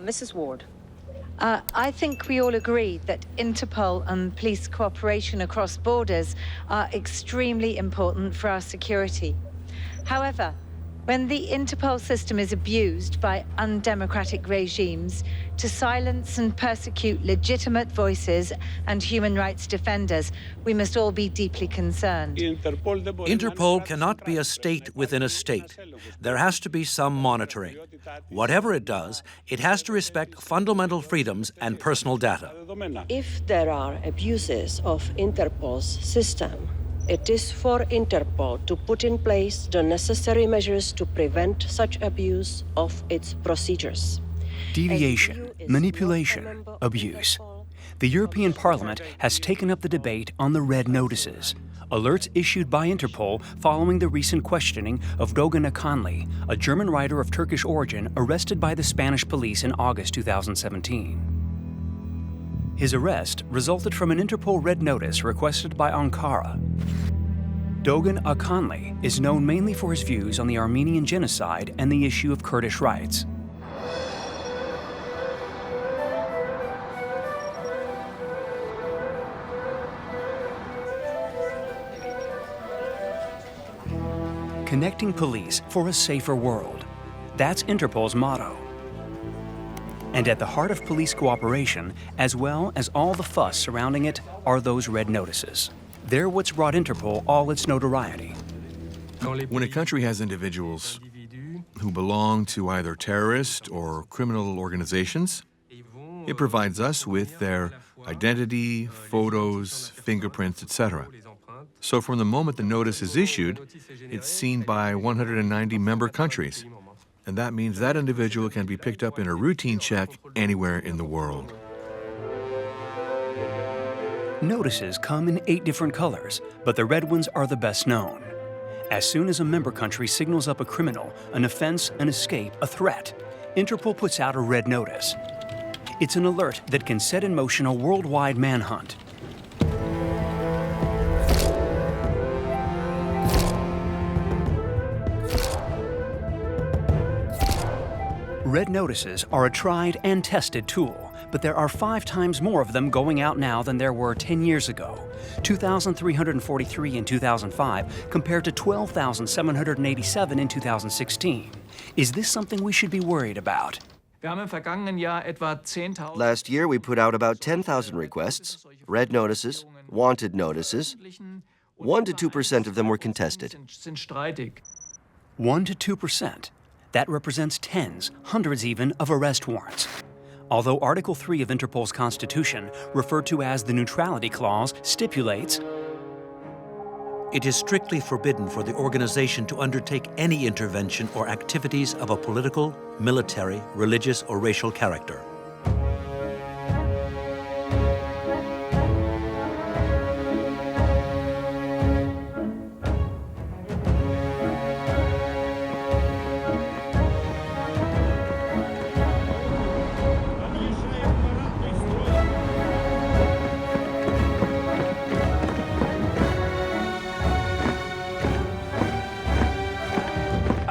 Mrs. Ward. I think we all agree that Interpol and police cooperation across borders are extremely important for our security. However, when the Interpol system is abused by undemocratic regimes to silence and persecute legitimate voices and human rights defenders, we must all be deeply concerned. Interpol cannot be a state within a state. There has to be some monitoring. Whatever it does, it has to respect fundamental freedoms and personal data. If there are abuses of Interpol's system, it is for Interpol to put in place the necessary measures to prevent such abuse of its procedures. Deviation, manipulation, abuse. The European Parliament has taken up the debate on the red notices, alerts issued by Interpol following the recent questioning of Doğan Akanlı, a German writer of Turkish origin arrested by the Spanish police in August 2017. His arrest resulted from an Interpol red notice requested by Ankara. Doğan Akanlı is known mainly for his views on the Armenian genocide and the issue of Kurdish rights. Connecting police for a safer world. That's Interpol's motto. And at the heart of police cooperation, as well as all the fuss surrounding it, are those red notices. They're what's brought Interpol all its notoriety. When a country has individuals who belong to either terrorist or criminal organizations, it provides us with their identity, photos, fingerprints, etc. So from the moment the notice is issued, it's seen by 190 member countries. And that means that individual can be picked up in a routine check anywhere in the world. Notices come in 8 different colors, but the red ones are the best known. As soon as a member country signals up a criminal, an offense, an escape, a threat, Interpol puts out a red notice. It's an alert that can set in motion a worldwide manhunt. Red notices are a tried and tested tool, but there are 5 times more of them going out now than there were 10 years ago. 2,343 in 2005 compared to 12,787 in 2016. Is this something we should be worried about? Last year, we put out about 10,000 requests, red notices, wanted notices. 1 to 2% of them were contested. 1 to 2%. That represents tens, hundreds even, of arrest warrants. Although Article 3 of Interpol's Constitution, referred to as the Neutrality Clause, stipulates, it is strictly forbidden for the organization to undertake any intervention or activities of a political, military, religious, or racial character.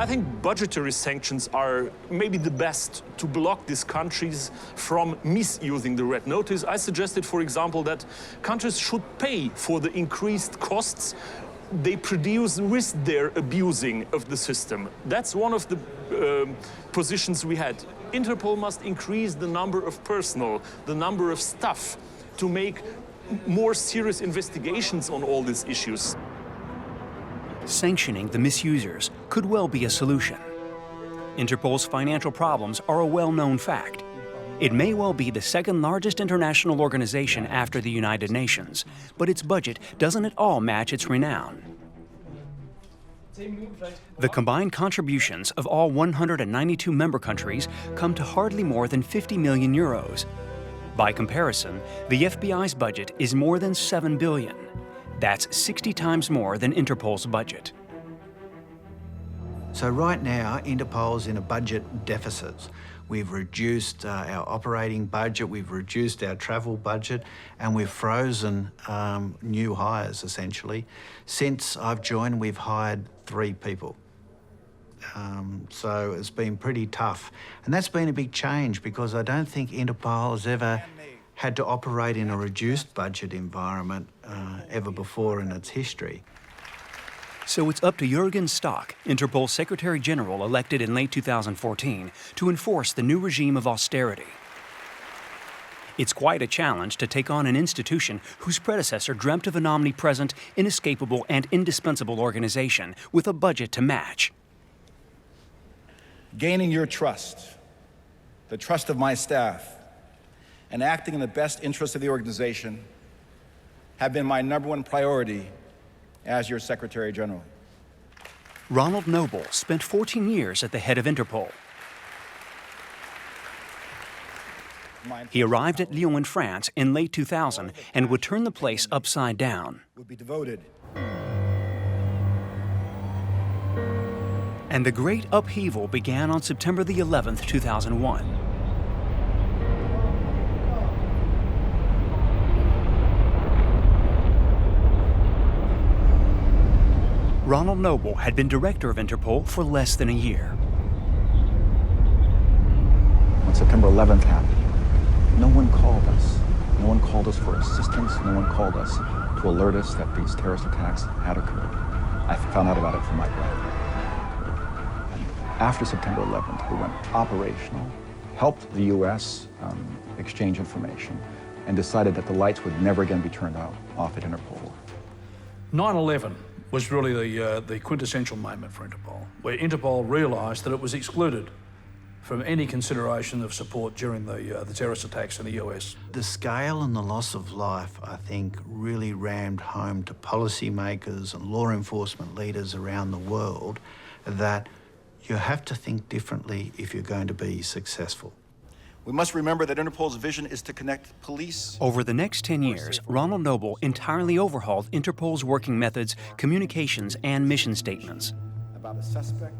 I think budgetary sanctions are maybe the best to block these countries from misusing the red notice. I suggested, for example, that countries should pay for the increased costs they produce with their abusing of the system. That's one of the positions we had. Interpol must increase the number of personnel, the number of staff, to make more serious investigations on all these issues. Sanctioning the misusers could well be a solution. Interpol's financial problems are a well-known fact. It may well be the second largest international organization after the United Nations, but its budget doesn't at all match its renown. The combined contributions of all 192 member countries come to hardly more than 50 million euros. By comparison, the FBI's budget is more than 7 billion. That's 60 times more than Interpol's budget. So right now, Interpol's in a budget deficit. We've reduced our operating budget, we've reduced our travel budget, and we've frozen new hires, essentially. Since I've joined, we've hired 3 people. So it's been pretty tough. And that's been a big change because I don't think Interpol has ever had to operate in a reduced budget environment ever before in its history. So it's up to Jürgen Stock, Interpol Secretary General elected in late 2014, to enforce the new regime of austerity. It's quite a challenge to take on an institution whose predecessor dreamt of an omnipresent, inescapable, and indispensable organization with a budget to match. Gaining your trust, the trust of my staff, and acting in the best interest of the organization have been my #1 priority as your Secretary General. Ronald Noble spent 14 years at the head of Interpol. He arrived at Lyon in France in late 2000 and would turn the place upside down. Would be devoted. And the great upheaval began on September the 11th, 2001. Ronald Noble had been director of Interpol for less than a year. When September 11th happened, no one called us. No one called us for assistance. No one called us to alert us that these terrorist attacks had occurred. I found out about it from my brother. After September 11th, we went operational, helped the U.S. Exchange information, and decided that the lights would never again be turned off at Interpol. 9/11 was really the quintessential moment for Interpol, where Interpol realised that it was excluded from any consideration of support during the terrorist attacks in the US. The scale and the loss of life, I think, really rammed home to policymakers and law enforcement leaders around the world that you have to think differently if you're going to be successful. We must remember that Interpol's vision is to connect police. Over the next 10 years, Ronald Noble entirely overhauled Interpol's working methods, communications, and mission statements. About a suspect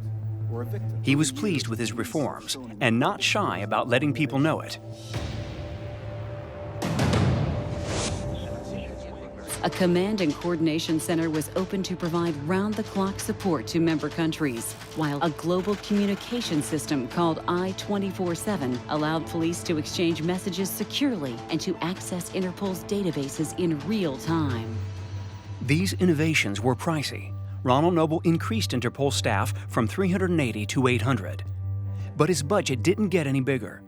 or a victim. He was pleased with his reforms and not shy about letting people know it. A command and coordination center was open to provide round-the-clock support to member countries, while a global communication system called I-24/7 allowed police to exchange messages securely and to access Interpol's databases in real time. These innovations were pricey. Ronald Noble increased Interpol staff from 380 to 800. But his budget didn't get any bigger.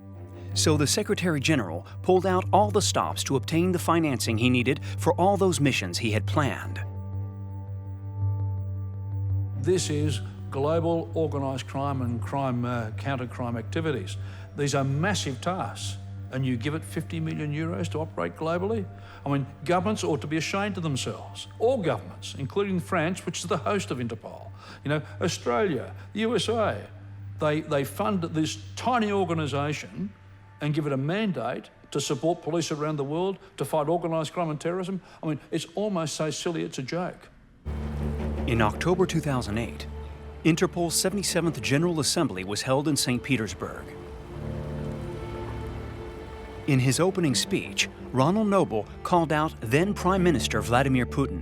So the Secretary General pulled out all the stops to obtain the financing he needed for all those missions he had planned. This is global organised crime and counter-crime activities. These are massive tasks, and you give it 50 million euros to operate globally? I mean, governments ought to be ashamed of themselves. All governments, including France, which is the host of Interpol. You know, Australia, the USA, they fund this tiny organisation and give it a mandate to support police around the world to fight organised crime and terrorism. I mean, it's almost so silly it's a joke. In October 2008, Interpol's 77th General Assembly was held in St. Petersburg. In his opening speech, Ronald Noble called out then Prime Minister Vladimir Putin.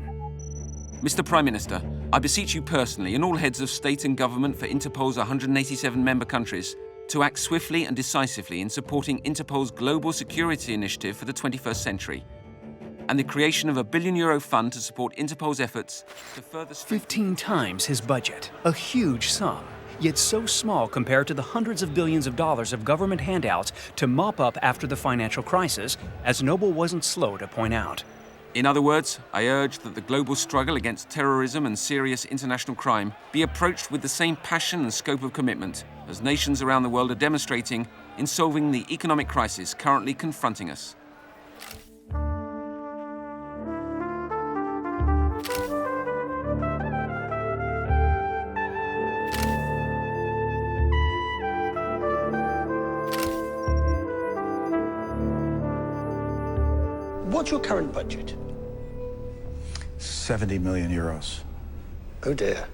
Mr. Prime Minister, I beseech you personally and all heads of state and government for Interpol's 187 member countries to act swiftly and decisively in supporting Interpol's global security initiative for the 21st century and the creation of a €1 billion fund to support Interpol's efforts to further... 15 times his budget, a huge sum, yet so small compared to the hundreds of billions of dollars of government handouts to mop up after the financial crisis, as Noble wasn't slow to point out. In other words, I urge that the global struggle against terrorism and serious international crime be approached with the same passion and scope of commitment as nations around the world are demonstrating in solving the economic crisis currently confronting us. What's your current budget? 70 million euros. Oh dear.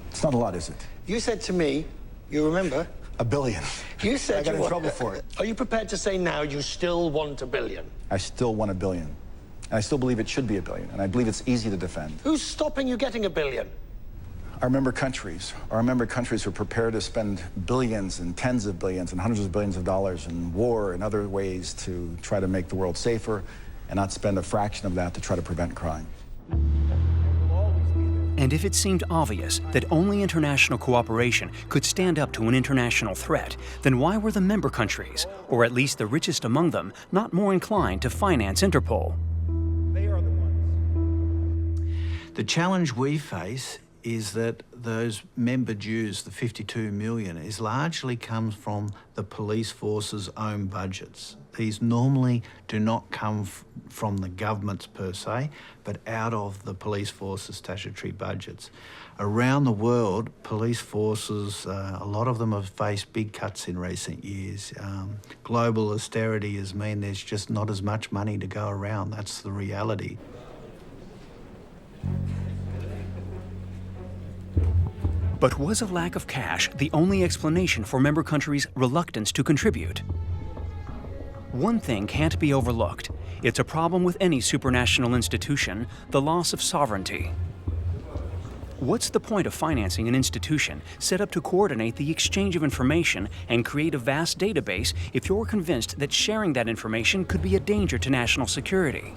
It's not a lot, is it? You said to me, you remember? $1 billion. You said I got in trouble for it. Are you prepared to say now you still want $1 billion? I still want $1 billion. And I still believe it should be $1 billion. And I believe it's easy to defend. Who's stopping you getting $1 billion? our member countries were prepared to spend billions and tens of billions and hundreds of billions of dollars in war and other ways to try to make the world safer and not spend a fraction of that to try to prevent crime. And if it seemed obvious that only international cooperation could stand up to an international threat, then why were the member countries, or at least the richest among them, not more inclined to finance Interpol? The challenge we face is that those member dues, the 52 million, is largely comes from the police force's own budgets. These normally do not come from the governments per se, but out of the police force's statutory budgets. Around the world, police forces, a lot of them have faced big cuts in recent years. Global austerity has meant there's just not as much money to go around. That's the reality. But was a lack of cash the only explanation for member countries' reluctance to contribute? One thing can't be overlooked. It's a problem with any supranational institution, the loss of sovereignty. What's the point of financing an institution set up to coordinate the exchange of information and create a vast database if you're convinced that sharing that information could be a danger to national security?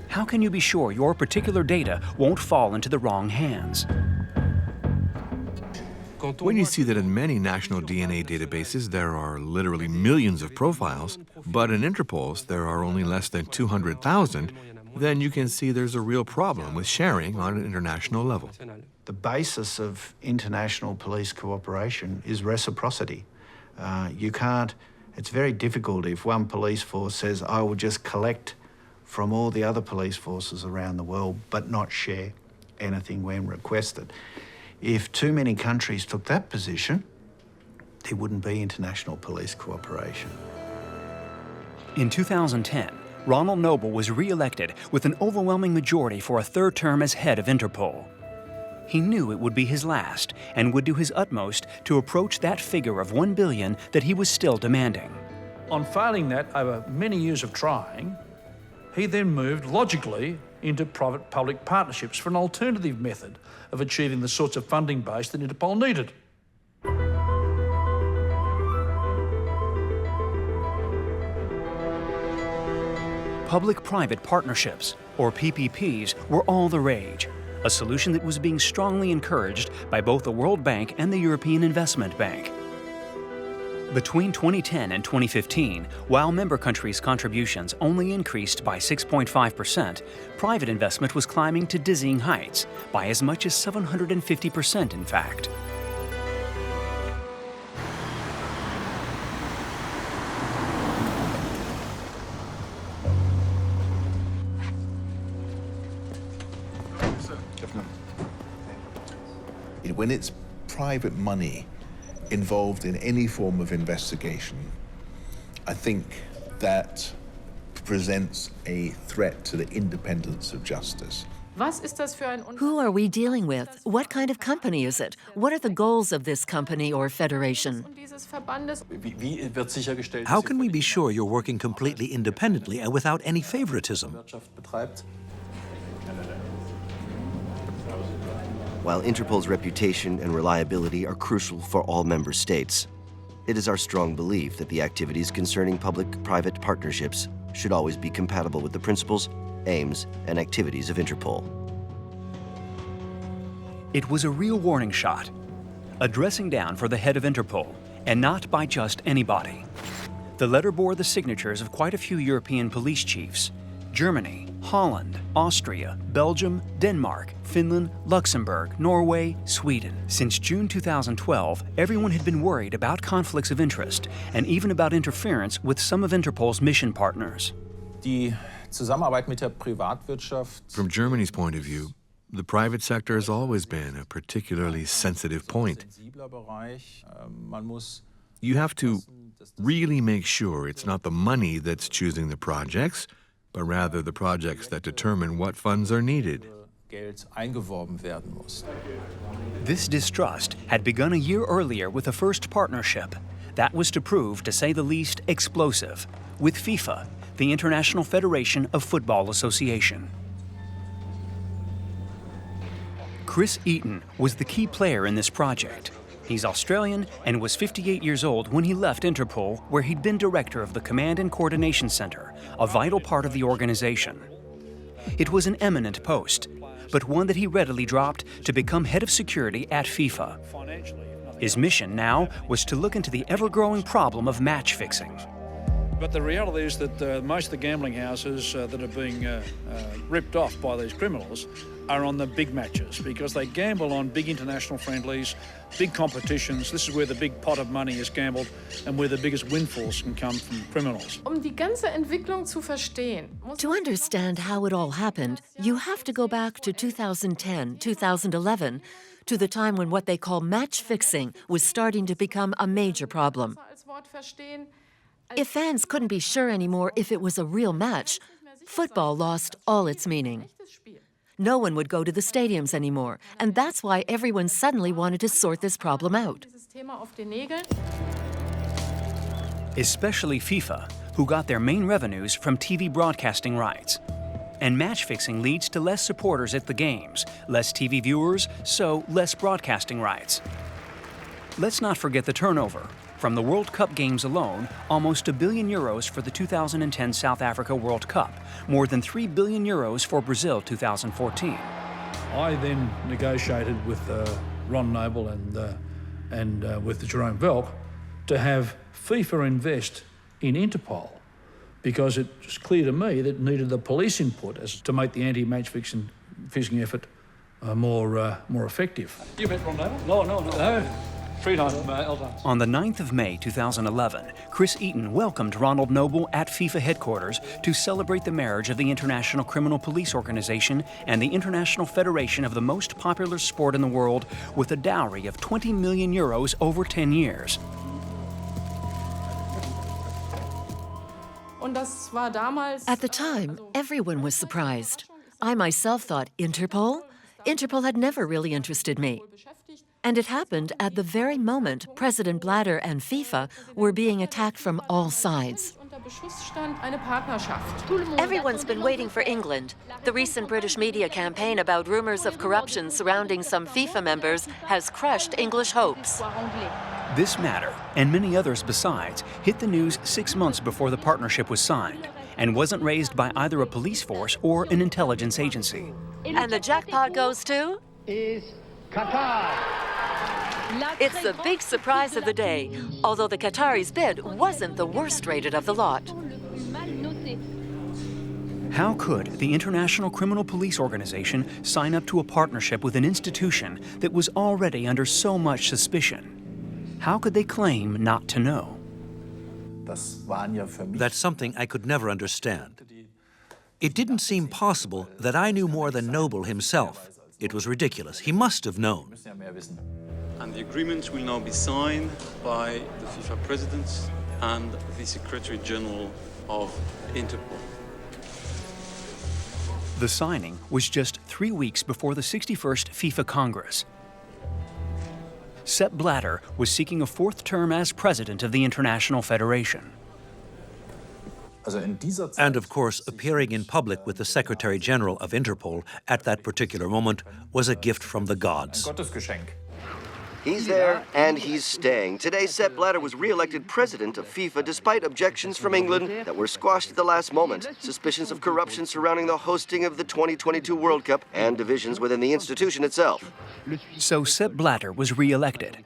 How can you be sure your particular data won't fall into the wrong hands? When you see that in many national DNA databases there are literally millions of profiles, but in Interpol's there are only less than 200,000, then you can see there's a real problem with sharing on an international level. The basis of international police cooperation is reciprocity. It's very difficult if one police force says, I will just collect from all the other police forces around the world, but not share anything when requested. If too many countries took that position, there wouldn't be international police cooperation. In 2010, Ronald Noble was re-elected with an overwhelming majority for a third term as head of Interpol. He knew it would be his last and would do his utmost to approach that figure of $1 billion that he was still demanding. On failing that over many years of trying, he then moved logically into private-public partnerships for an alternative method of achieving the sorts of funding base that Interpol needed. Public-private partnerships, or PPPs, were all the rage, a solution that was being strongly encouraged by both the World Bank and the European Investment Bank. Between 2010 and 2015, while member countries' contributions only increased by 6.5%, private investment was climbing to dizzying heights, by as much as 750% in fact. When it's private money involved in any form of investigation, I think that presents a threat to the independence of justice. Who are we dealing with? What kind of company is it? What are the goals of this company or federation? How can we be sure you're working completely independently and without any favoritism? While Interpol's reputation and reliability are crucial for all member states, it is our strong belief that the activities concerning public-private partnerships should always be compatible with the principles, aims, and activities of Interpol. It was a real warning shot, a dressing down for the head of Interpol, and not by just anybody. The letter bore the signatures of quite a few European police chiefs: Germany, Holland, Austria, Belgium, Denmark, Finland, Luxembourg, Norway, Sweden. Since June 2012, everyone had been worried about conflicts of interest and even about interference with some of Interpol's mission partners. From Germany's point of view, the private sector has always been a particularly sensitive point. You have to really make sure it's not the money that's choosing the projects, but rather the projects that determine what funds are needed. This distrust had begun a year earlier with a first partnership. That was to prove, to say the least, explosive, with FIFA, the International Federation of Football Association. Chris Eaton was the key player in this project. He's Australian and was 58 years old when he left Interpol, where he'd been director of the Command and Coordination Center, a vital part of the organization. It was an eminent post, but one that he readily dropped to become head of security at FIFA. His mission now was to look into the ever-growing problem of match fixing. But the reality is that most of the gambling houses that are being ripped off by these criminals are on the big matches because they gamble on big international friendlies, big competitions. This is where the big pot of money is gambled and where the biggest windfalls can come from criminals. Die ganze Entwicklung zu verstehen. To understand how it all happened, you have to go back to 2010, 2011, to the time when what they call match fixing was starting to become a major problem. If fans couldn't be sure anymore if it was a real match, football lost all its meaning. No one would go to the stadiums anymore, and that's why everyone suddenly wanted to sort this problem out. Especially FIFA, who got their main revenues from TV broadcasting rights. And match fixing leads to less supporters at the games, less TV viewers, so less broadcasting rights. Let's not forget the turnover. From the World Cup games alone, almost €1 billion for the 2010 South Africa World Cup, more than €3 billion for Brazil 2014. I then negotiated with Ron Noble and with Jerome Velk to have FIFA invest in Interpol because it was clear to me that it needed the police input as to make the anti-match fixing effort more effective. You met Ron Noble? No. On the 9th of May 2011, Chris Eaton welcomed Ronald Noble at FIFA headquarters to celebrate the marriage of the International Criminal Police Organization and the International Federation of the most popular sport in the world with a dowry of €20 million over 10 years. At the time, everyone was surprised. I myself thought, Interpol? Interpol had never really interested me. And it happened at the very moment President Blatter and FIFA were being attacked from all sides. Everyone's been waiting for England. The recent British media campaign about rumors of corruption surrounding some FIFA members has crushed English hopes. This matter, and many others besides, hit the news 6 months before the partnership was signed and wasn't raised by either a police force or an intelligence agency. And the jackpot goes to? Qatar. It's the big surprise of the day, although the Qataris' bid wasn't the worst rated of the lot. How could the International Criminal Police Organization sign up to a partnership with an institution that was already under so much suspicion? How could they claim not to know? That's something I could never understand. It didn't seem possible that I knew more than Noble himself. It was ridiculous. He must have known. And the agreement will now be signed by the FIFA president and the Secretary General of Interpol. The signing was just 3 weeks before the 61st FIFA Congress. Sepp Blatter was seeking a fourth term as president of the International Federation. And of course, appearing in public with the Secretary General of Interpol at that particular moment was a gift from the gods. He's there, and he's staying. Today, Sepp Blatter was re-elected president of FIFA despite objections from England that were squashed at the last moment, suspicions of corruption surrounding the hosting of the 2022 World Cup, and divisions within the institution itself. So Sepp Blatter was re-elected.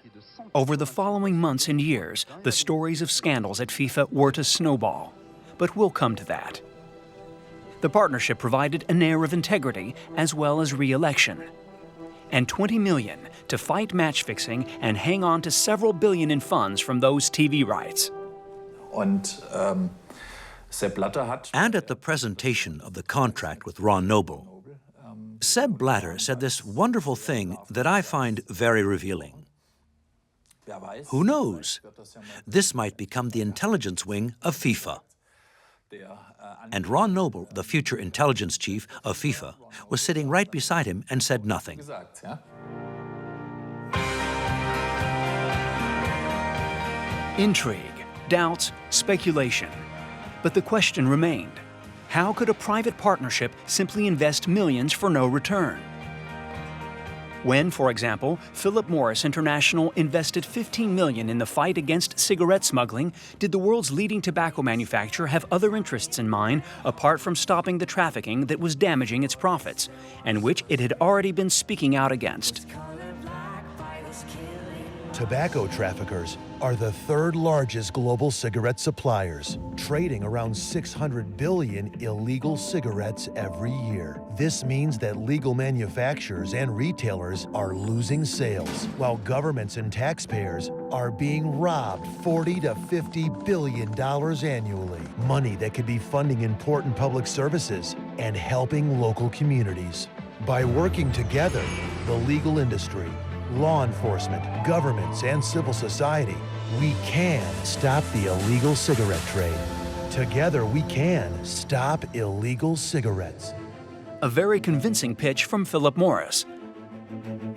Over the following months and years, the stories of scandals at FIFA were to snowball. But we'll come to that. The partnership provided an air of integrity as well as re-election. And $20 million to fight match fixing and hang on to several billion in funds from those TV rights. And at the presentation of the contract with Ron Noble, Sepp Blatter said this wonderful thing that I find very revealing. Who knows? This might become the intelligence wing of FIFA. And Ron Noble, the future intelligence chief of FIFA, was sitting right beside him and said nothing. Intrigue, doubts, speculation. But the question remained, how could a private partnership simply invest millions for no return? When, for example, Philip Morris International invested $15 million in the fight against cigarette smuggling, did the world's leading tobacco manufacturer have other interests in mind apart from stopping the trafficking that was damaging its profits, and which it had already been speaking out against? Tobacco traffickers are the third largest global cigarette suppliers, trading around 600 billion illegal cigarettes every year. This means that legal manufacturers and retailers are losing sales, while governments and taxpayers are being robbed $40 to $50 billion annually. Money that could be funding important public services and helping local communities. By working together, the legal industry, law enforcement, governments, and civil society, we can stop the illegal cigarette trade. Together, we can stop illegal cigarettes. A very convincing pitch from Philip Morris.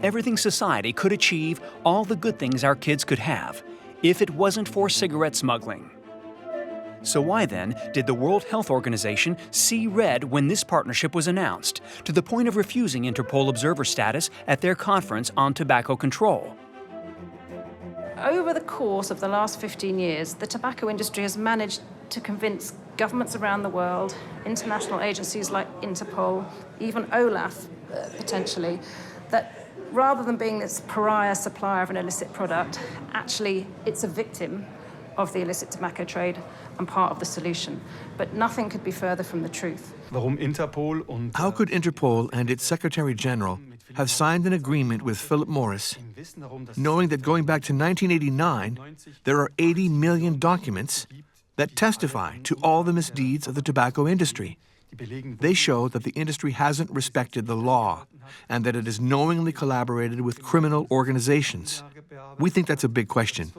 Everything society could achieve, all the good things our kids could have, if it wasn't for cigarette smuggling. So why then did the World Health Organization see red when this partnership was announced, to the point of refusing Interpol observer status at their conference on tobacco control? Over the course of the last 15 years, the tobacco industry has managed to convince governments around the world, international agencies like Interpol, even OLAF potentially, that rather than being this pariah supplier of an illicit product, actually it's a victim of the illicit tobacco trade and part of the solution. But nothing could be further from the truth. How could Interpol and its Secretary General have signed an agreement with Philip Morris, knowing that going back to 1989, there are 80 million documents that testify to all the misdeeds of the tobacco industry? They show that the industry hasn't respected the law and that it has knowingly collaborated with criminal organizations. We think that's a big question.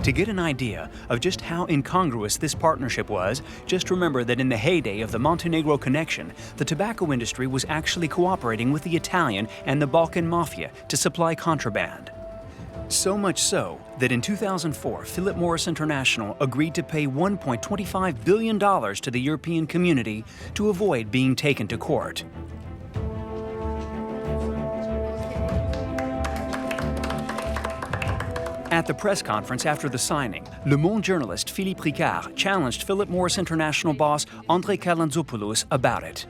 To get an idea of just how incongruous this partnership was, just remember that in the heyday of the Montenegro connection, the tobacco industry was actually cooperating with the Italian and the Balkan Mafia to supply contraband. So much so that in 2004, Philip Morris International agreed to pay $1.25 billion to the European community to avoid being taken to court. At the press conference after the signing, Le Monde journalist Philippe Ricard challenged Philip Morris International boss André Kalantzopoulos about it.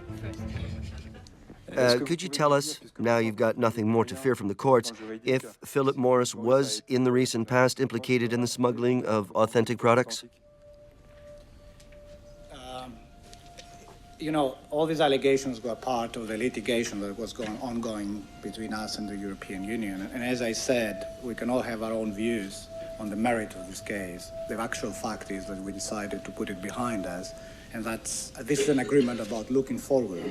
Could you tell us, now you've got nothing more to fear from the courts, if Philip Morris was in the recent past implicated in the smuggling of authentic products? You know, all these allegations were part of the litigation that was ongoing between us and the European Union. And as I said, we can all have our own views on the merit of this case. The actual fact is that we decided to put it behind us. And this is an agreement about looking forward.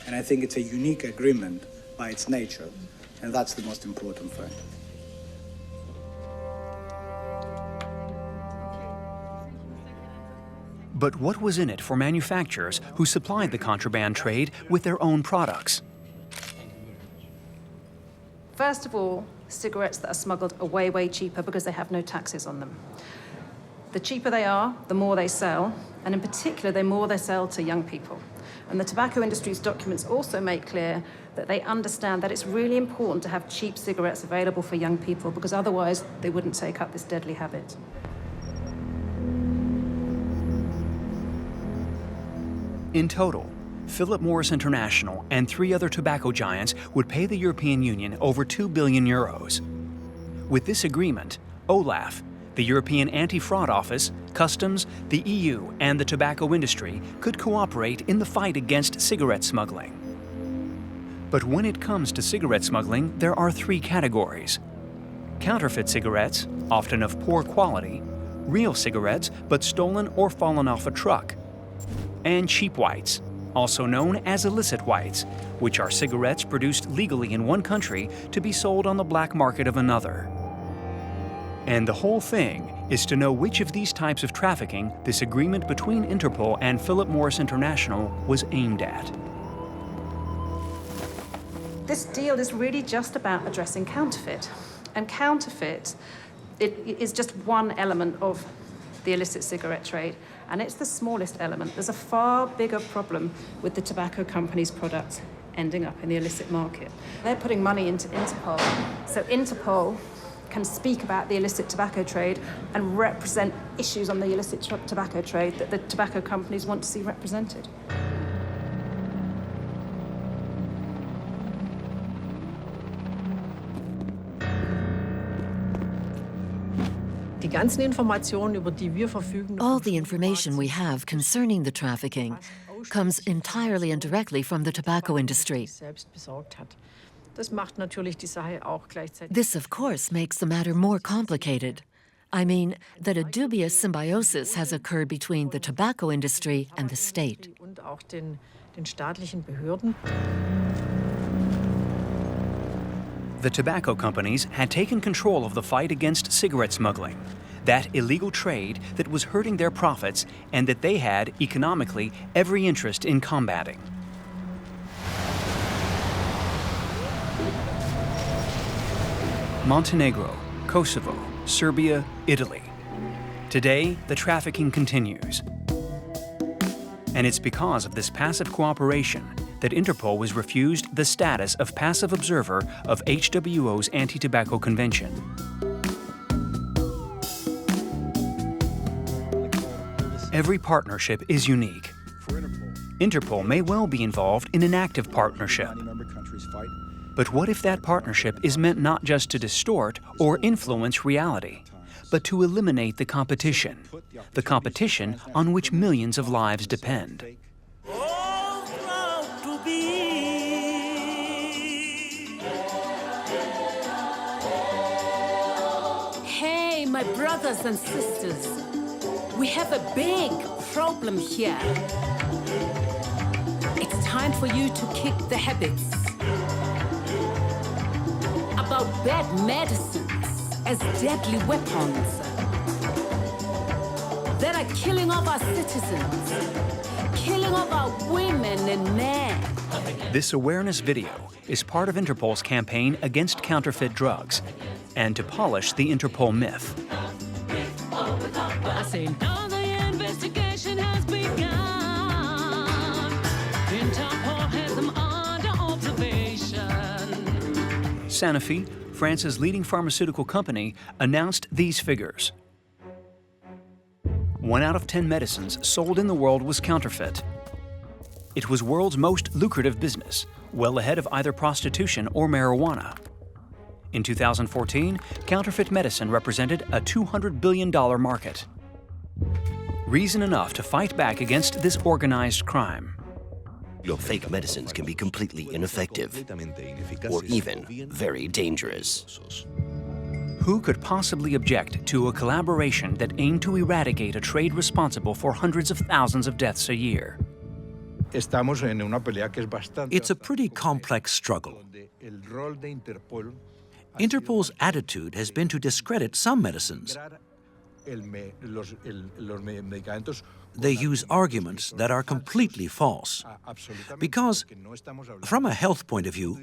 And I think it's a unique agreement by its nature. And that's the most important thing. But what was in it for manufacturers who supplied the contraband trade with their own products? First of all, cigarettes that are smuggled are way, way cheaper because they have no taxes on them. The cheaper they are, the more they sell, and in particular, the more they sell to young people. And the tobacco industry's documents also make clear that they understand that it's really important to have cheap cigarettes available for young people because otherwise they wouldn't take up this deadly habit. In total, Philip Morris International and 3 other tobacco giants would pay the European Union over €2 billion. With this agreement, OLAF, the European Anti-Fraud Office, Customs, the EU, and the tobacco industry could cooperate in the fight against cigarette smuggling. But when it comes to cigarette smuggling, there are 3 categories: counterfeit cigarettes, often of poor quality, real cigarettes but stolen or fallen off a truck, and cheap whites, also known as illicit whites, which are cigarettes produced legally in one country to be sold on the black market of another. And the whole thing is to know which of these types of trafficking this agreement between Interpol and Philip Morris International was aimed at. This deal is really just about addressing counterfeit. And counterfeit is just one element of the illicit cigarette trade. and it's the smallest element. There's a far bigger problem with the tobacco companies' products ending up in the illicit market. They're putting money into Interpol, so Interpol can speak about the illicit tobacco trade and represent issues on the illicit tobacco trade that the tobacco companies want to see represented. All the information we have concerning the trafficking comes entirely and directly from the tobacco industry. This, of course, makes the matter more complicated. I mean, that a dubious symbiosis has occurred between the tobacco industry and the state. The tobacco companies had taken control of the fight against cigarette smuggling, that illegal trade that was hurting their profits and that they had, economically, every interest in combating. Montenegro, Kosovo, Serbia, Italy. Today, the trafficking continues. And it's because of this passive cooperation that Interpol was refused the status of passive observer of HWO's anti-tobacco convention. Every partnership is unique. Interpol may well be involved in an active partnership. But what if that partnership is meant not just to distort or influence reality, but to eliminate the competition on which millions of lives depend? Hey, my brothers and sisters, we have a big problem here. It's time for you to kick the habits about bad medicines as deadly weapons that are killing off our citizens, killing off our women and men. This awareness video is part of Interpol's campaign against counterfeit drugs and to polish the Interpol myth. I say now the investigation has begun. Interpol has them under observation. Sanofi, France's leading pharmaceutical company, announced these figures. 1 out of 10 medicines sold in the world was counterfeit. It was world's most lucrative business, well ahead of either prostitution or marijuana. In 2014, counterfeit medicine represented a $200 billion market. Reason enough to fight back against this organized crime. Your fake medicines can be completely ineffective, or even very dangerous. Who could possibly object to a collaboration that aimed to eradicate a trade responsible for hundreds of thousands of deaths a year? It's a pretty complex struggle. Interpol's attitude has been to discredit some medicines. They use arguments that are completely false. Because, from a health point of view,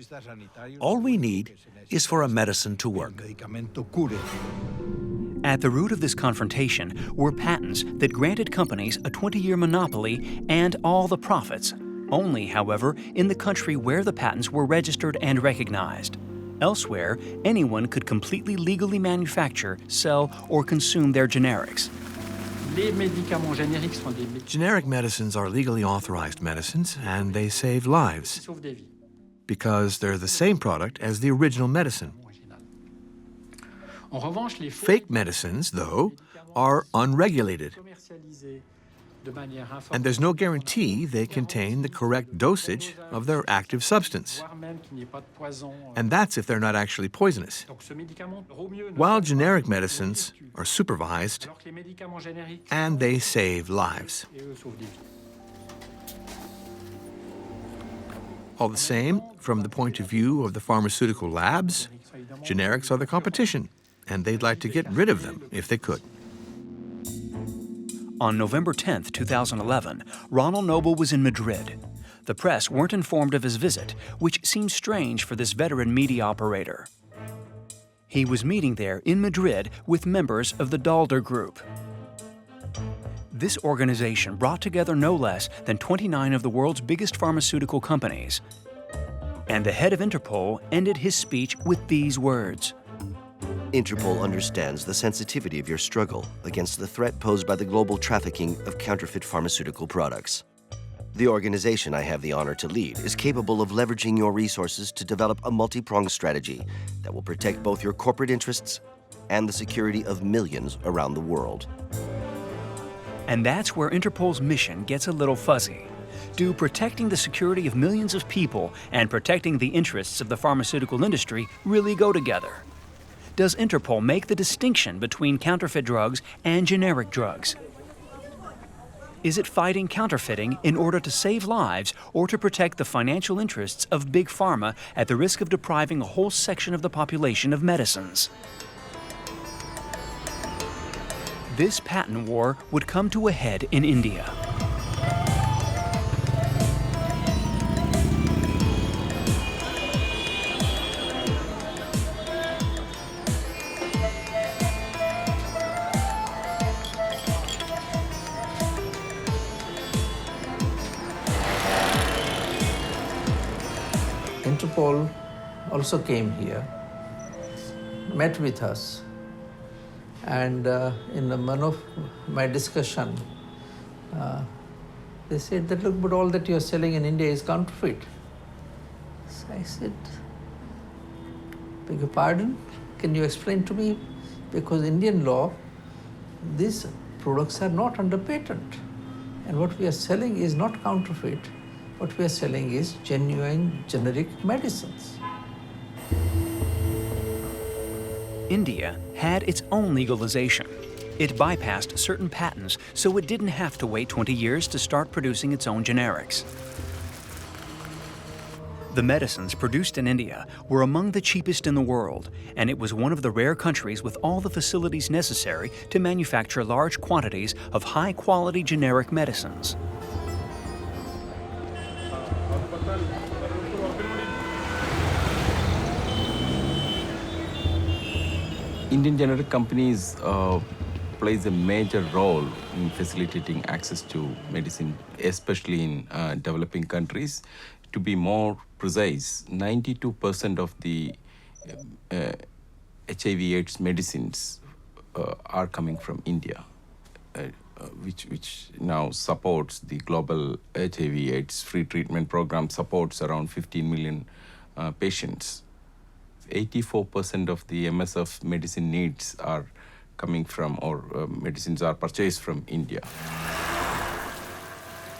all we need is for a medicine to work. At the root of this confrontation were patents that granted companies a 20-year monopoly and all the profits, only, however, in the country where the patents were registered and recognized. Elsewhere, anyone could completely legally manufacture, sell, or consume their generics. Generic medicines are legally authorized medicines, and they save lives because they're the same product as the original medicine. Fake medicines, though, are unregulated, and there's no guarantee they contain the correct dosage of their active substance. And that's if they're not actually poisonous. While generic medicines are supervised, and they save lives. All the same, from the point of view of the pharmaceutical labs, generics are the competition, and they'd like to get rid of them if they could. On November 10, 2011, Ronald Noble was in Madrid. The press weren't informed of his visit, which seemed strange for this veteran media operator. He was meeting there in Madrid with members of the Dalder Group. This organization brought together no less than 29 of the world's biggest pharmaceutical companies. And the head of Interpol ended his speech with these words. Interpol understands the sensitivity of your struggle against the threat posed by the global trafficking of counterfeit pharmaceutical products. The organization I have the honor to lead is capable of leveraging your resources to develop a multi-pronged strategy that will protect both your corporate interests and the security of millions around the world. And that's where Interpol's mission gets a little fuzzy. Do protecting the security of millions of people and protecting the interests of the pharmaceutical industry really go together? Does Interpol make the distinction between counterfeit drugs and generic drugs? Is it fighting counterfeiting in order to save lives or to protect the financial interests of Big Pharma at the risk of depriving a whole section of the population of medicines? This patent war would come to a head in India. Interpol also came here, met with us, and in one of my discussion, they said that, look, but all that you're selling in India is counterfeit. So I said, beg your pardon, can you explain to me? Because Indian law, these products are not under patent. And what we are selling is not counterfeit. What we are selling is genuine generic medicines. India had its own legalization. It bypassed certain patents, so it didn't have to wait 20 years to start producing its own generics. The medicines produced in India were among the cheapest in the world, and it was one of the rare countries with all the facilities necessary to manufacture large quantities of high-quality generic medicines. Indian generic companies plays a major role in facilitating access to medicine, especially in developing countries. To be more precise, 92% of the HIV/AIDS medicines are coming from India, which now supports the global HIV/AIDS free treatment program, supports around 15 million patients. 84% of the MSF medicine needs are coming from, or medicines are purchased from India.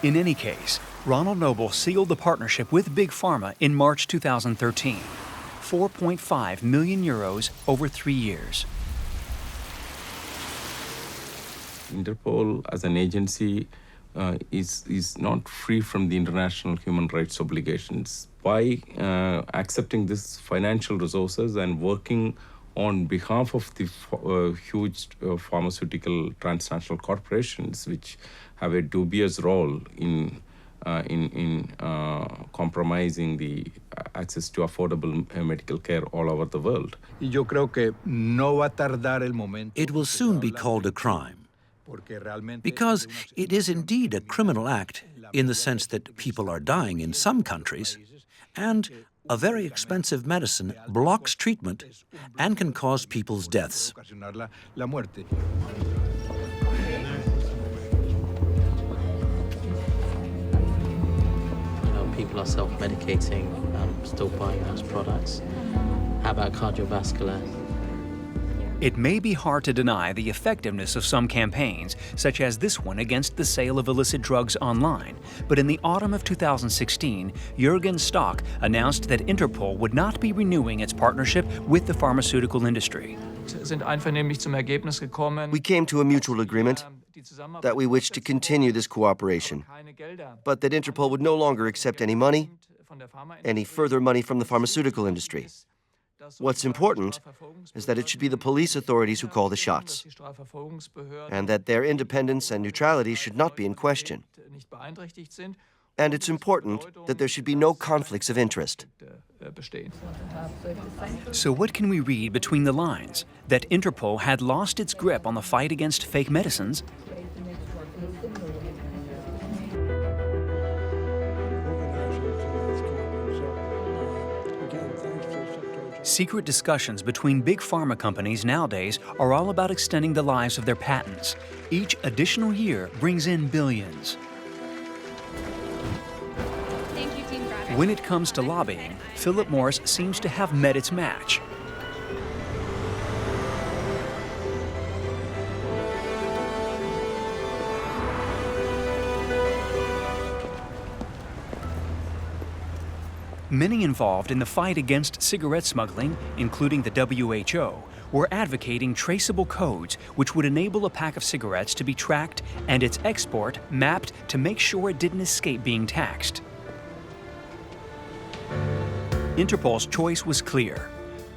In any case, Ronald Noble sealed the partnership with Big Pharma in March 2013. 4.5 million euros over 3 years. Interpol as an agency is not free from the international human rights obligations. By accepting this financial resources and working on behalf of the huge pharmaceutical transnational corporations, which have a dubious role in compromising the access to affordable medical care all over the world. It will soon be called a crime, because it is indeed a criminal act in the sense that people are dying in some countries, and a very expensive medicine blocks treatment and can cause people's deaths. People are self-medicating, still buying those products. How about cardiovascular? It may be hard to deny the effectiveness of some campaigns, such as this one against the sale of illicit drugs online. But in the autumn of 2016, Jürgen Stock announced that Interpol would not be renewing its partnership with the pharmaceutical industry. We came to a mutual agreement that we wished to continue this cooperation, but that Interpol would no longer accept any money, any further money from the pharmaceutical industry. What's important is that it should be the police authorities who call the shots, and that their independence and neutrality should not be in question. And it's important that there should be no conflicts of interest. So what can we read between the lines? That Interpol had lost its grip on the fight against fake medicines? Secret discussions between big pharma companies nowadays are all about extending the lives of their patents. Each additional year brings in billions. When it comes to lobbying, Philip Morris seems to have met its match. Many involved in the fight against cigarette smuggling, including the WHO, were advocating traceable codes which would enable a pack of cigarettes to be tracked and its export mapped to make sure it didn't escape being taxed. Interpol's choice was clear: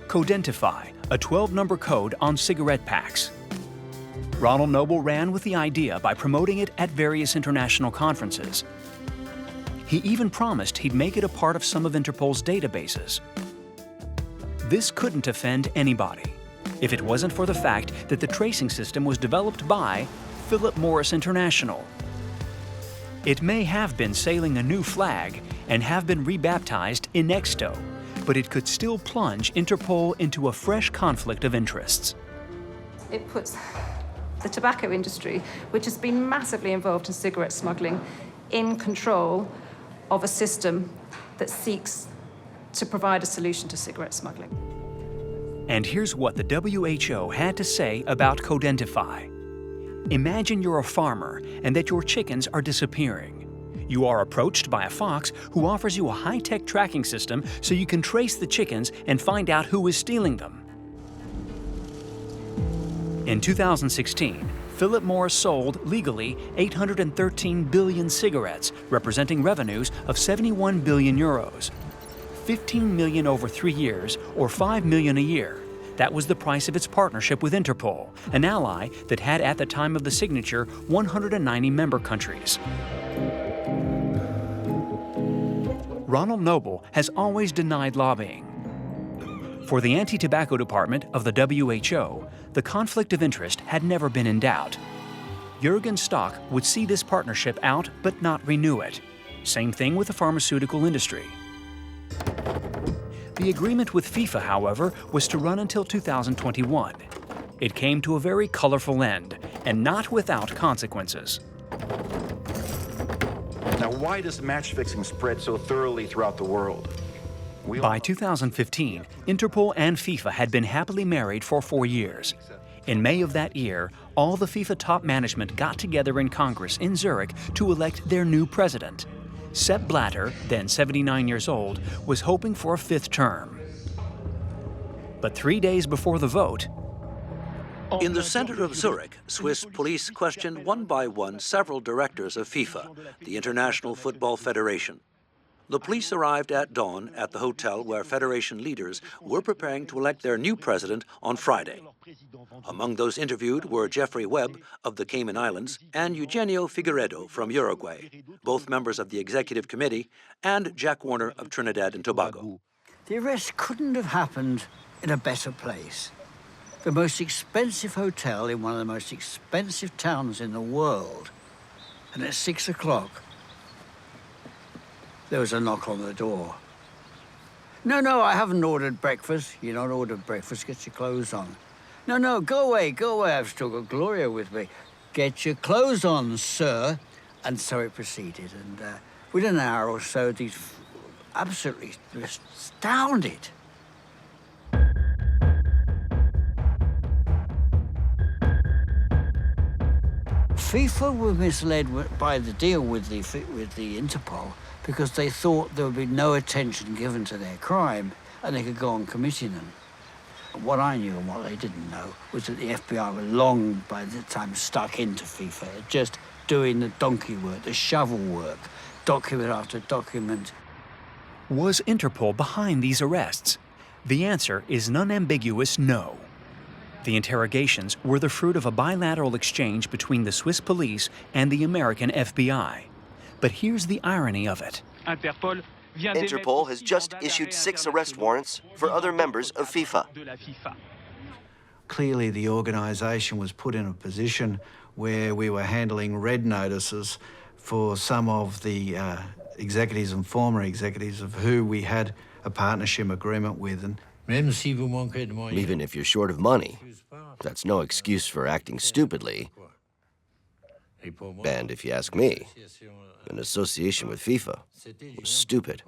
Codentify, a 12-number code on cigarette packs. Ronald Noble ran with the idea by promoting it at various international conferences. He even promised he'd make it a part of some of Interpol's databases. This couldn't offend anybody if it wasn't for the fact that the tracing system was developed by Philip Morris International. It may have been sailing a new flag and have been rebaptized Inexto, but it could still plunge Interpol into a fresh conflict of interests. It puts the tobacco industry, which has been massively involved in cigarette smuggling, in control of a system that seeks to provide a solution to cigarette smuggling. And here's what the WHO had to say about Codentify. Imagine you're a farmer and that your chickens are disappearing. You are approached by a fox who offers you a high-tech tracking system so you can trace the chickens and find out who is stealing them. In 2016, Philip Morris sold legally 813 billion cigarettes, representing revenues of 71 billion euros. 15 million over 3 years, or 5 million a year. That was the price of its partnership with Interpol, an ally that had at the time of the signature 190 member countries. Ronald Noble has always denied lobbying. For the anti-tobacco department of the WHO, the conflict of interest had never been in doubt. Jürgen Stock would see this partnership out but not renew it. Same thing with the pharmaceutical industry. The agreement with FIFA, however, was to run until 2021. It came to a very colorful end, and not without consequences. Now, why does match fixing spread so thoroughly throughout the world? By 2015, Interpol and FIFA had been happily married for 4 years. In May of that year, all the FIFA top management got together in Congress in Zurich to elect their new president. Sepp Blatter, then 79 years old, was hoping for a 5th term. But 3 days before the vote, in the center of Zurich, Swiss police questioned one by one several directors of FIFA, the International Football Federation. The police arrived at dawn at the hotel where Federation leaders were preparing to elect their new president on Friday. Among those interviewed were Jeffrey Webb of the Cayman Islands and Eugenio Figueiredo from Uruguay, both members of the executive committee, and Jack Warner of Trinidad and Tobago. The arrest couldn't have happened in a better place. The most expensive hotel in one of the most expensive towns in the world. And at 6 o'clock, there was a knock on the door. No, I haven't ordered breakfast. You don't order breakfast, get your clothes on. No, go away, I've still got Gloria with me. Get your clothes on, sir. And so it proceeded, and within an hour or so, these absolutely astounded. FIFA were misled by the deal with the Interpol because they thought there would be no attention given to their crime and they could go on committing them. What I knew and what they didn't know was that the FBI were long by the time stuck into FIFA, just doing the donkey work, the shovel work, document after document. Was Interpol behind these arrests? The answer is an unambiguous no. The interrogations were the fruit of a bilateral exchange between the Swiss police and the American FBI. But here's the irony of it. Interpol has just issued 6 arrest warrants for other members of FIFA. Clearly, the organisation was put in a position where we were handling red notices for some of the executives and former executives of who we had a partnership agreement with. Even if you're short of money, that's no excuse for acting stupidly. And if you ask me, an association with FIFA was stupid.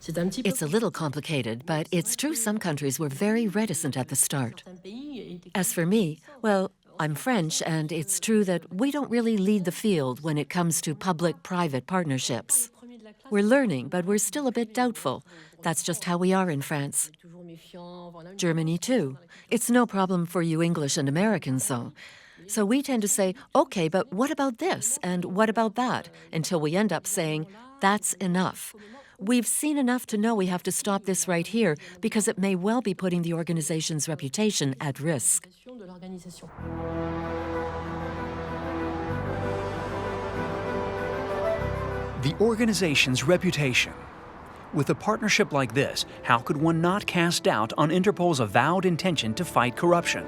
It's a little complicated, but it's true some countries were very reticent at the start. As for me, well, I'm French, and it's true that we don't really lead the field when it comes to public-private partnerships. We're learning, but we're still a bit doubtful. That's just how we are in France. Germany, too. It's no problem for you English and Americans, though. So we tend to say, okay, but what about this, and what about that, until we end up saying, that's enough. We've seen enough to know we have to stop this right here because it may well be putting the organization's reputation at risk. The organization's reputation. With a partnership like this, how could one not cast doubt on Interpol's avowed intention to fight corruption?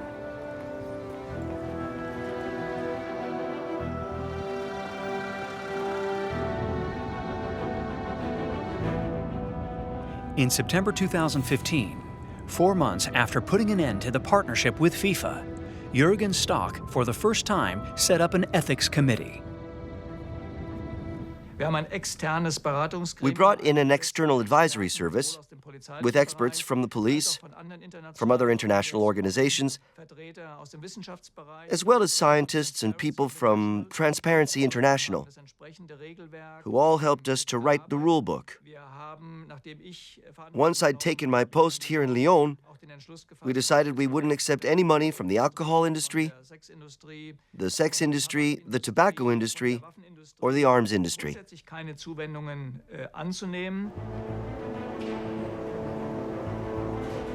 In September 2015, 4 months after putting an end to the partnership with FIFA, Jürgen Stock, for the first time, set up an ethics committee. We brought in an external advisory service with experts from the police, from other international organizations, as well as scientists and people from Transparency International, who all helped us to write the rule book. Once I'd taken my post here in Lyon, we decided we wouldn't accept any money from the alcohol industry, the sex industry, the tobacco industry, or the arms industry.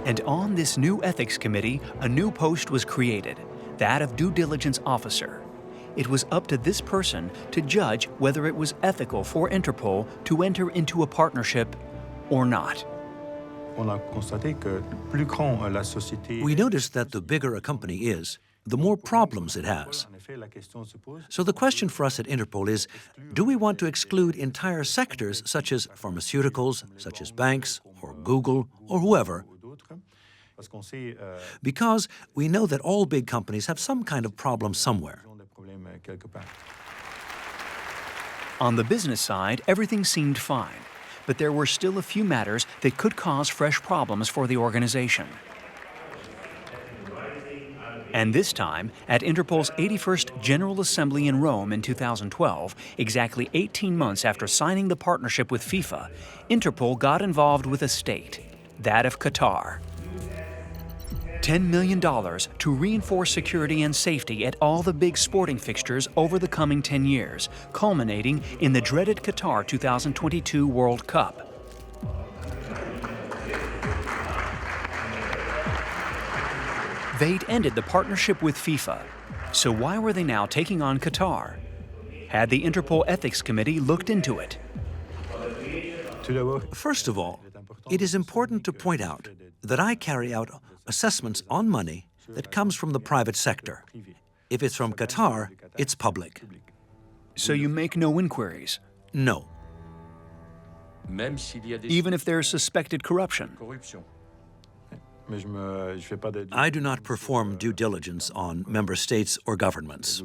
And on this new ethics committee, a new post was created, that of due diligence officer. It was up to this person to judge whether it was ethical for Interpol to enter into a partnership or not. We noticed that the bigger a company is, the more problems it has. So the question for us at Interpol is, do we want to exclude entire sectors such as pharmaceuticals, such as banks, or Google, or whoever? Because we know that all big companies have some kind of problem somewhere. On the business side, everything seemed fine, but there were still a few matters that could cause fresh problems for the organization. And this time, at Interpol's 81st General Assembly in Rome in 2012, exactly 18 months after signing the partnership with FIFA, Interpol got involved with a state, that of Qatar. $10 million to reinforce security and safety at all the big sporting fixtures over the coming 10 years, culminating in the dreaded Qatar 2022 World Cup. They'd ended the partnership with FIFA, so why were they now taking on Qatar? Had the Interpol Ethics Committee looked into it? First of all, it is important to point out that I carry out assessments on money that comes from the private sector. If it's from Qatar, it's public. So you make no inquiries? No. Even if there's suspected corruption? I do not perform due diligence on member states or governments.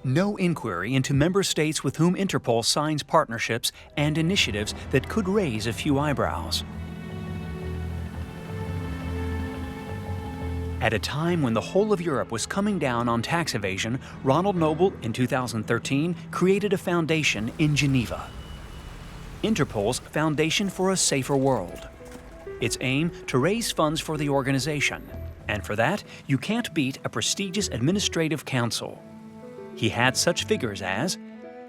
No inquiry into member states with whom Interpol signs partnerships and initiatives that could raise a few eyebrows. At a time when the whole of Europe was coming down on tax evasion, Ronald Noble, in 2013, created a foundation in Geneva. Interpol's Foundation for a Safer World. Its aim to raise funds for the organization, and for that, you can't beat a prestigious administrative council. He had such figures as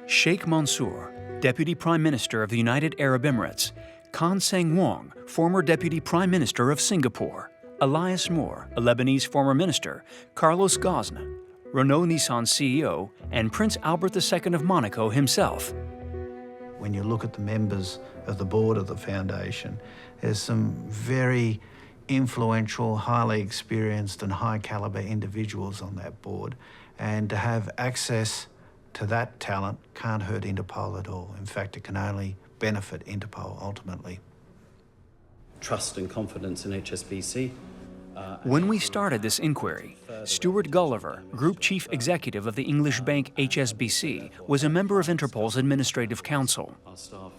Sheikh Mansour, Deputy Prime Minister of the United Arab Emirates, Khan Sang-wong, former Deputy Prime Minister of Singapore, Elias Moore, a Lebanese former minister, Carlos Ghosn, Renault Nissan CEO, and Prince Albert II of Monaco himself. When you look at the members of the board of the foundation, there's some very influential, highly experienced and high caliber individuals on that board. And to have access to that talent can't hurt Interpol at all. In fact, it can only benefit Interpol ultimately. trust and confidence in HSBC. When we started this inquiry, Stuart Gulliver, Group Chief Executive of the English bank HSBC, was a member of Interpol's Administrative Council.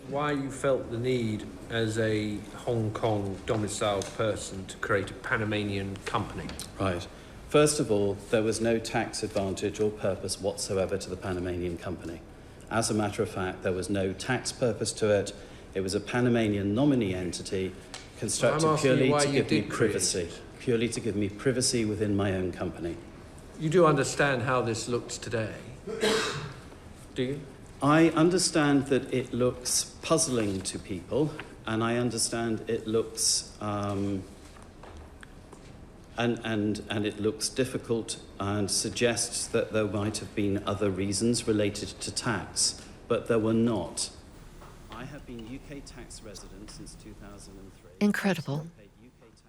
Why you felt the need as a Hong Kong domiciled person to create a Panamanian company? Right. First of all, there was no tax advantage or purpose whatsoever to the Panamanian company. As a matter of fact, there was no tax purpose to it. It was a Panamanian nominee entity constructed purely to give me privacy. Purely to give me privacy within my own company. You do understand how this looks today, do you? I understand that it looks puzzling to people, and I understand it looks and it looks difficult and suggests that there might have been other reasons related to tax, but there were not. I have been UK tax resident since 2003. Incredible.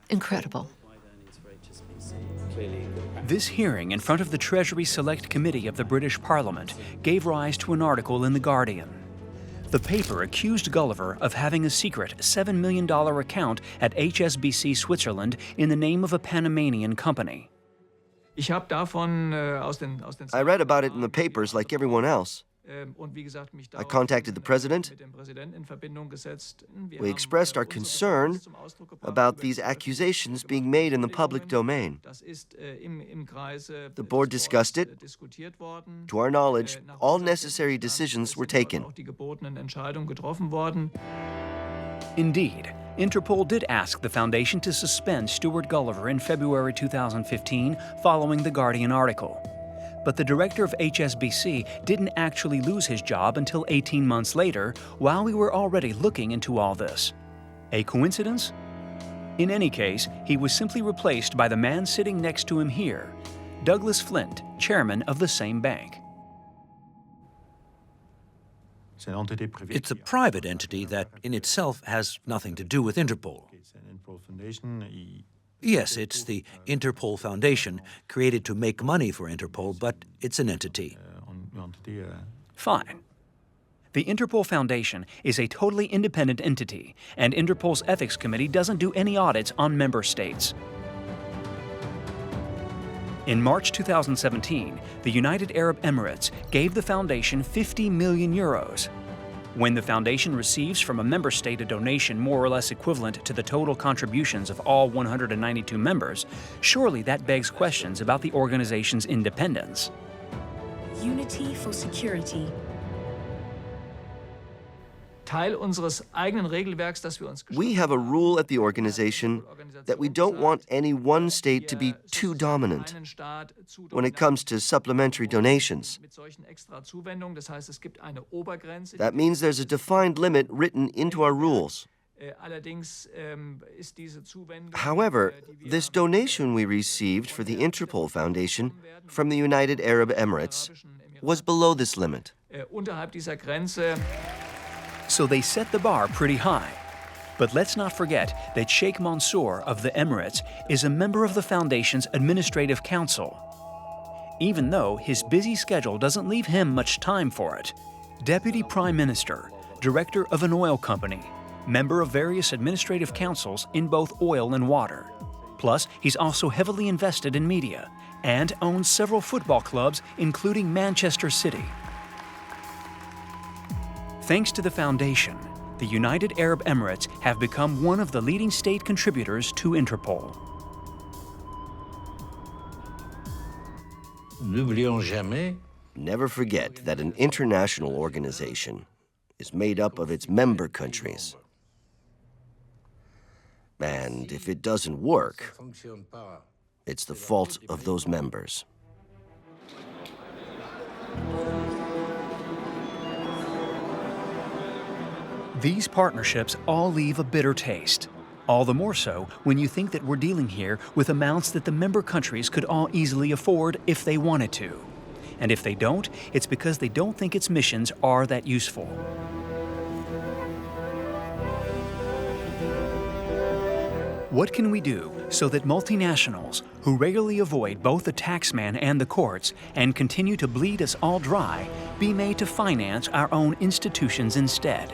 Incredible. This hearing in front of the Treasury Select Committee of the British Parliament gave rise to an article in The Guardian. The paper accused Gulliver of having a secret $7 million account at HSBC Switzerland in the name of a Panamanian company. I read about it in the papers like everyone else. I contacted the president. We expressed our concern about these accusations being made in the public domain. The board discussed it. To our knowledge, all necessary decisions were taken. Indeed, Interpol did ask the Foundation to suspend Stuart Gulliver in February 2015 following the Guardian article. But the director of HSBC didn't actually lose his job until 18 months later, while we were already looking into all this. A coincidence? In any case, he was simply replaced by the man sitting next to him here, Douglas Flint, chairman of the same bank. It's a private entity that in itself has nothing to do with Interpol. Yes, it's the Interpol Foundation, created to make money for Interpol, but it's an entity. Fine. The Interpol Foundation is a totally independent entity, and Interpol's Ethics Committee doesn't do any audits on member states. In March 2017, the United Arab Emirates gave the foundation 50 million euros. When the foundation receives from a member state a donation more or less equivalent to the total contributions of all 192 members, surely that begs questions about the organization's independence. Unity for security. We have a rule at the organization that we don't want any one state to be too dominant when it comes to supplementary donations. That means there's a defined limit written into our rules. However, this donation we received for the Interpol Foundation from the United Arab Emirates was below this limit. So they set the bar pretty high. But let's not forget that Sheikh Mansour of the Emirates is a member of the Foundation's Administrative Council, even though his busy schedule doesn't leave him much time for it. Deputy Prime Minister, Director of an oil company, member of various administrative councils in both oil and water. Plus, he's also heavily invested in media and owns several football clubs, including Manchester City. Thanks to the Foundation, the United Arab Emirates have become one of the leading state contributors to Interpol. Never forget that an international organization is made up of its member countries. And if it doesn't work, it's the fault of those members. These partnerships all leave a bitter taste. All the more so when you think that we're dealing here with amounts that the member countries could all easily afford if they wanted to. And if they don't, it's because they don't think its missions are that useful. What can we do so that multinationals, who regularly avoid both the taxman and the courts and continue to bleed us all dry, be made to finance our own institutions instead?